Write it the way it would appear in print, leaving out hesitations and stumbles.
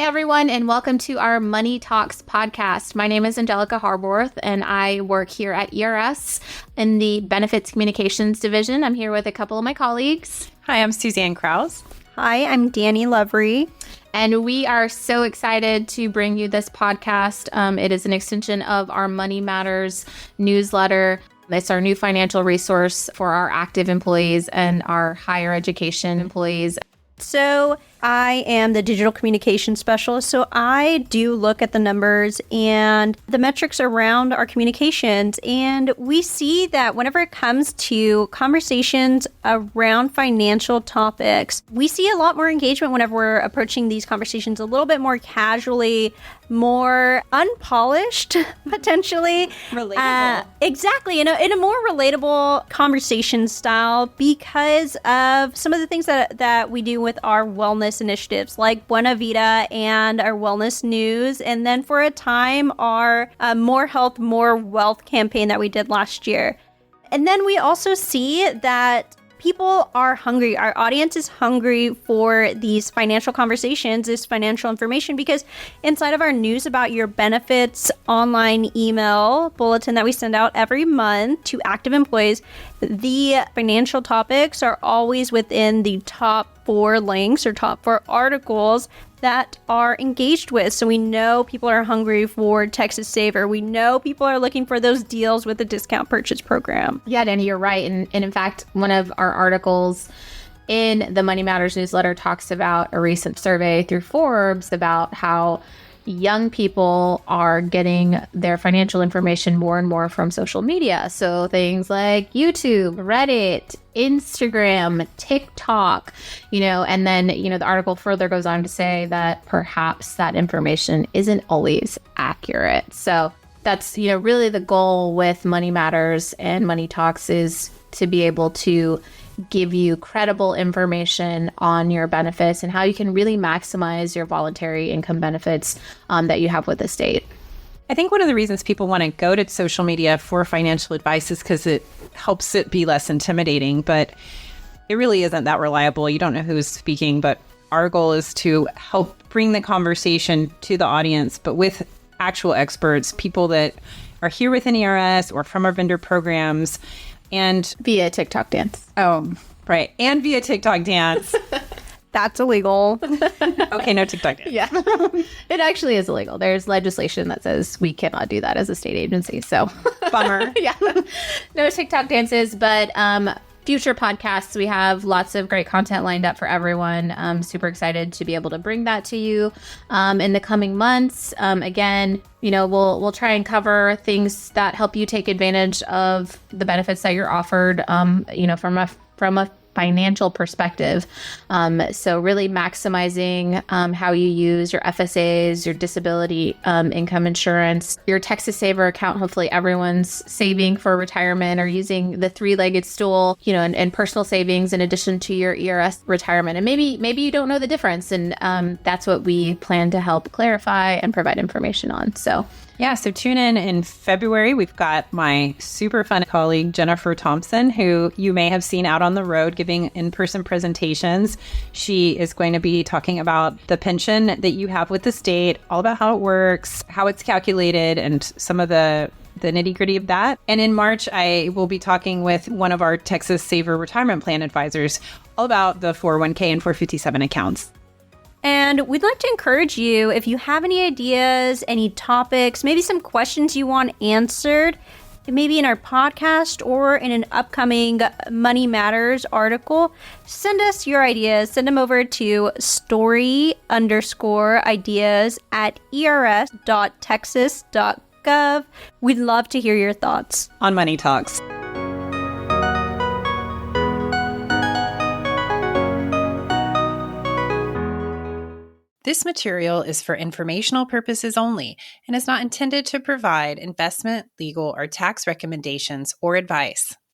everyone, and welcome to our Money Talks podcast. My name is Angelica Harborth, and I work here at ERS in the Benefits Communications Division. I'm here with a couple of my colleagues. Hi, I'm Suzanne Krause. Hi, I'm Danny Lovery. And we are so excited to bring you this podcast. It is an extension of our Money Matters newsletter. It's our new financial resource for our active employees and our higher education employees. So I am the digital communication specialist. So I do look at the numbers and the metrics around our communications. And we see that whenever it comes to conversations around financial topics, we see a lot more engagement whenever we're approaching these conversations a little bit more casually, more unpolished, potentially. Relatable. Exactly. In a more relatable conversation style because of some of the things that we do with our wellness initiatives like Buena Vida and our wellness news. And then for a time, our More Health, More Wealth campaign that we did last year. And then we also see that people are hungry. Our audience is hungry for these financial conversations, this financial information, because inside of our news about your benefits online email bulletin that we send out every month to active employees, the financial topics are always within the top 4 links or top 4 articles that are engaged with. So we know people are hungry for Texas Saver. We know people are looking for those deals with the discount purchase program. Yeah, Danny, you're right. And in fact, one of our articles in the Money Matters newsletter talks about a recent survey through Forbes about how young people are getting their financial information more and more from social media. So things like YouTube, Reddit, Instagram, TikTok, and then, the article further goes on to say that perhaps that information isn't always accurate. So that's, really the goal with Money Matters and Money Talks is to be able to give you credible information on your benefits and how you can really maximize your voluntary income benefits that you have with the state. I think one of the reasons people want to go to social media for financial advice is because it helps it be less intimidating, but it really isn't that reliable. You don't know who's speaking, but our goal is to help bring the conversation to the audience, but with actual experts, people that are here within ERS or from our vendor programs. And via TikTok dance. Oh, right. And via TikTok dance. That's illegal. Okay, no TikTok dance. Yeah. It actually is illegal. There's legislation that says we cannot do that as a state agency. So bummer. Yeah. No TikTok dances, but future podcasts, we have lots of great content lined up for everyone. I'm super excited to be able to bring that to you in the coming months. Again, we'll try and cover things that help you take advantage of the benefits that you're offered, from a financial perspective. So really maximizing how you use your FSAs, your disability income insurance, your Texas Saver account. Hopefully everyone's saving for retirement or using the 3-legged stool, and personal savings in addition to your ERS retirement. And maybe you don't know the difference. And that's what we plan to help clarify and provide information on. So tune in February. We've got my super fun colleague, Jennifer Thompson, who you may have seen out on the road giving in-person presentations. She is going to be talking about the pension that you have with the state, all about how it works, how it's calculated, and some of the nitty-gritty of that. And in March, I will be talking with one of our Texas Saver retirement plan advisors all about the 401k and 457 accounts. And we'd like to encourage you, if you have any ideas, any topics, maybe some questions you want answered, maybe in our podcast or in an upcoming Money Matters article, send us your ideas. Send them over to story_ideas@ers.texas.gov. We'd love to hear your thoughts on Money Talks. This material is for informational purposes only and is not intended to provide investment, legal, or tax recommendations or advice.